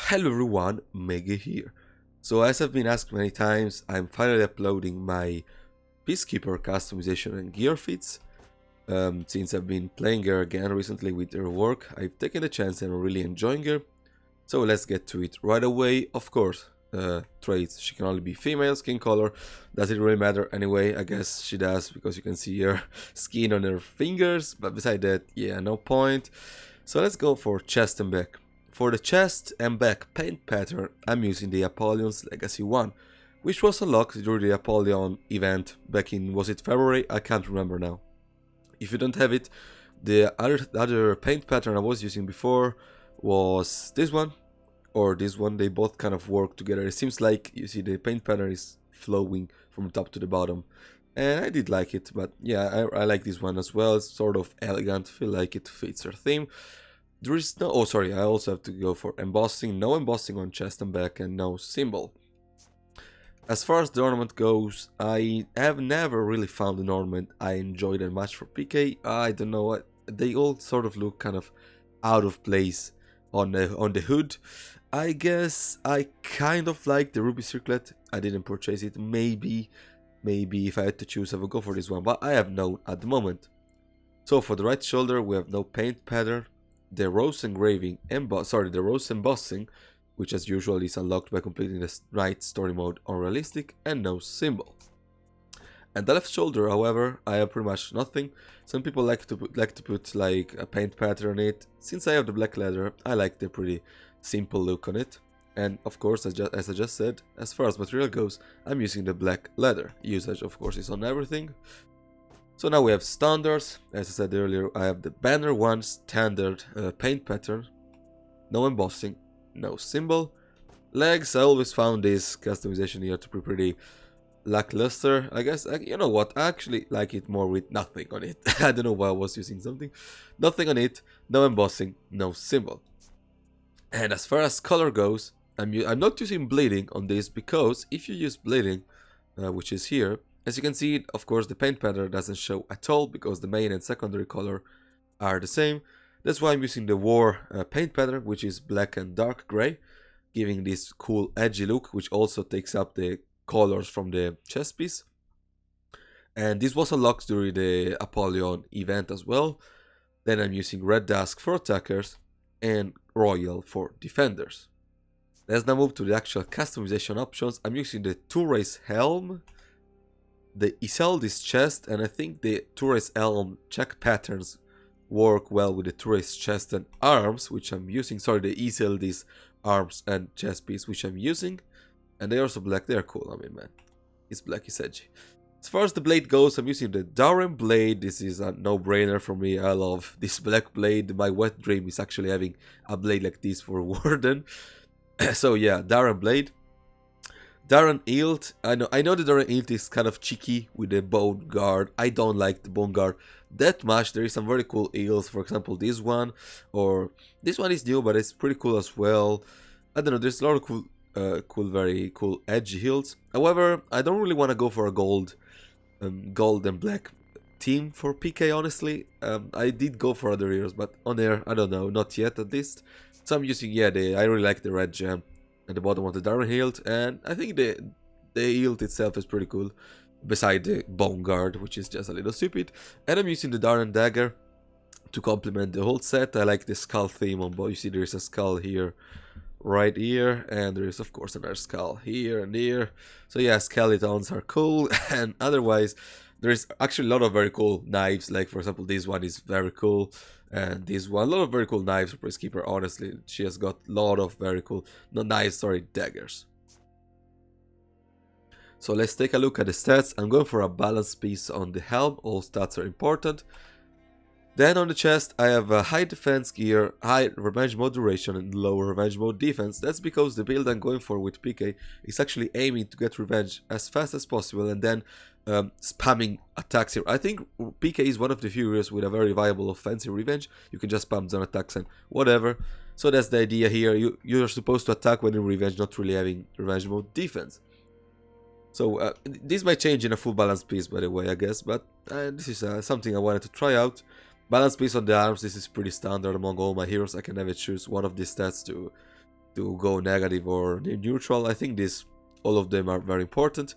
Hello everyone, Mege here. So as I've been asked many times, I'm finally uploading my Peacekeeper customization and gear feats. Since I've been playing her again recently with her work, I've taken the chance and I'm really enjoying her. So let's get to it right away. Of course, traits, she can only be female, skin color, does it really matter anyway? I guess she does, because you can see her skin on her fingers, but beside that, yeah, no point. So let's go for chest and back. For the chest and back paint pattern, I'm using the Apollyon's Legacy 1, which was unlocked during the Apollyon event back in, was it February? I can't remember now. If you don't have it, the other paint pattern I was using before was this one, or this one. They both kind of work together. It seems like, you see, the paint pattern is flowing from top to the bottom. And I did like it, but yeah, I like this one as well. It's sort of elegant, feel like it fits her theme. There is no, oh sorry, I also have to go for embossing. No embossing on chest and back, and no symbol. As far as the ornament goes, I have never really found an ornament I enjoyed that much for PK. I don't know what, they all sort of look kind of out of place on the hood. I guess I kind of like the ruby circlet. I didn't purchase it. Maybe if I had to choose, I would go for this one, but I have none at the moment. So for the right shoulder, we have no paint pattern. The rose engraving, the rose embossing, which as usual is unlocked by completing the right story mode on realistic, and no symbol. And the left shoulder, however, I have pretty much nothing. Some people like to put like a paint pattern on it. Since I have the black leather, I like the pretty simple look on it. And of course, as I just said, as far as material goes, I'm using the black leather. Usage, of course, is on everything. So now we have standards. As I said earlier, I have the banner 1 standard paint pattern. No embossing, no symbol. Legs, I always found this customization here to be pretty lackluster. I guess, you know what, I actually like it more with nothing on it. I don't know why I was using something. Nothing on it, no embossing, no symbol. And as far as color goes, I'm not using bleeding on this, because if you use bleeding, which is here, as you can see, of course, the paint pattern doesn't show at all, because the main and secondary color are the same. That's why I'm using the war paint pattern, which is black and dark gray, giving this cool edgy look, which also takes up the colors from the chest piece. And this was unlocked during the Apollyon event as well. Then I'm using red dusk for attackers and royal for defenders. Let's now move to the actual customization options. I'm using the two-race helm, the Isaldis chest, and I think the two-race helm check patterns work well with the two-race chest and arms, which I'm using. Sorry, the Isaldis arms and chest piece, which I'm using. And they're also black. They're cool. I mean, man, it's black, it's edgy. As far as the blade goes, I'm using the Darren blade. This is a no-brainer for me. I love this black blade. My wet dream is actually having a blade like this for Warden. So yeah, Darren blade. Darren Hilt, I know the Darren Hilt is kind of cheeky with the bone guard. I don't like the bone guard that much. There is some very cool hilts, for example this one, or this one is new but it's pretty cool as well. I don't know, there's a lot of very cool edgy hilts. However, I don't really want to go for a gold and black team for PK, honestly. I did go for other heroes, but on there, I don't know, not yet at least. So I'm using, yeah, I really like the red gem at the bottom of the Darren hilt, and I think the hilt itself is pretty cool, beside the bone guard, which is just a little stupid. And I'm using the Darren dagger to complement the whole set. I like the skull theme on both. You see there is a skull here, right here, and there is of course another skull here and here. So yeah, skeletons are cool. And otherwise there is actually a lot of very cool knives, like for example this one is very cool, and this one, a lot of very cool knives for Peacekeeper. Honestly, she has got a lot of very cool, not knives, sorry, daggers. So let's take a look at the stats. I'm going for a balance piece on the helm. All stats are important. Then on the chest, I have a high defense gear, high revenge mode duration, and low revenge mode defense. That's because the build I'm going for with PK is actually aiming to get revenge as fast as possible, and then spamming attacks here. I think PK is one of the few heroes with a very viable offensive revenge. You can just spam zone attacks and whatever. So that's the idea here. You're supposed to attack when in revenge, not really having revenge mode defense. So this might change in a full balance piece, by the way, I guess, but this is something I wanted to try out. Balance piece on the arms, this is pretty standard among all my heroes. I can never choose one of these stats to to go negative or neutral. I think all of them are very important.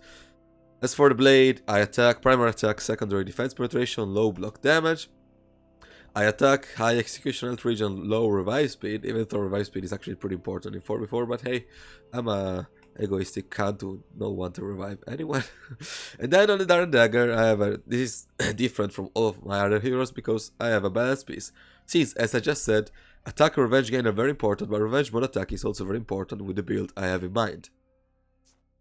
As for the blade, I attack, primary attack, secondary defense penetration, low block damage. I attack, high execution health region, low revive speed, even though revive speed is actually pretty important in 4v4, but hey, I'm a egoistic cunt who don't want to revive anyone. And then on the Dark Dagger, I have this is different from all of my other heroes because I have a balance piece. Since, as I just said, attack and revenge gain are very important, but revenge mode attack is also very important with the build I have in mind.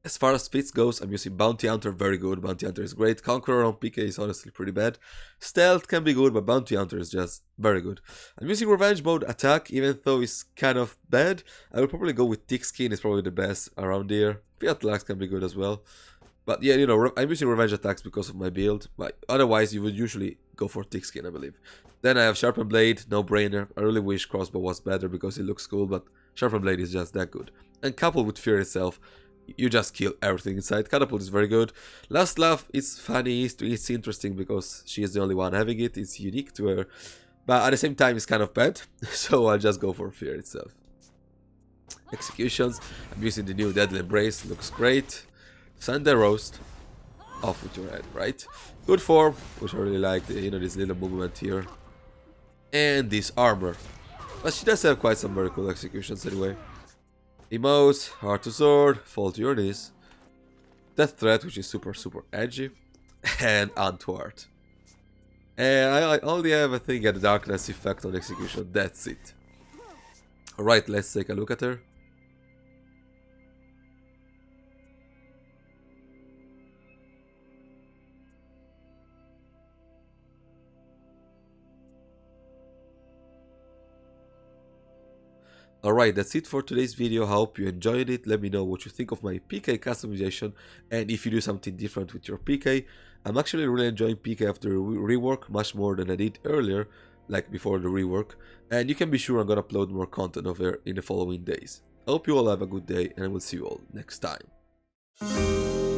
As far as Feats goes, I'm using Bounty Hunter, very good. Bounty Hunter is great. Conqueror on PK is honestly pretty bad. Stealth can be good, but Bounty Hunter is just very good. I'm using Revenge Mode Attack, even though it's kind of bad. I will probably go with Thick Skin, it's probably the best around here. Fiat Lax can be good as well. But yeah, you know, I'm using Revenge Attacks because of my build. But otherwise, you would usually go for Thick Skin, I believe. Then I have Sharpened Blade, no brainer. I really wish Crossbow was better because it looks cool, but Sharpened Blade is just that good. And coupled with Fear itself, you just kill everything inside. Catapult is very good. Last Laugh is funny, it's interesting because she is the only one having it, it's unique to her. But at the same time, it's kind of bad, so I'll just go for Fear itself. Executions, I'm using the new Deadly Embrace, looks great. Sunday Roast, off with your head, right? Good form, which I really like, you know, this little movement here. And this armor. But she does have quite some very cool executions anyway. Emotes, Heart to Sword, Fall to Your Knees, Death Threat, which is super edgy, and Untoward. And I only have, I think, a Darkness effect on execution, that's it. Alright, let's take a look at her. Alright, that's it for today's video. I hope you enjoyed it. Let me know what you think of my PK customization and if you do something different with your PK. I'm actually really enjoying PK after rework much more than I did earlier, like before the rework. And you can be sure I'm gonna upload more content over in the following days. I hope you all have a good day and I will see you all next time.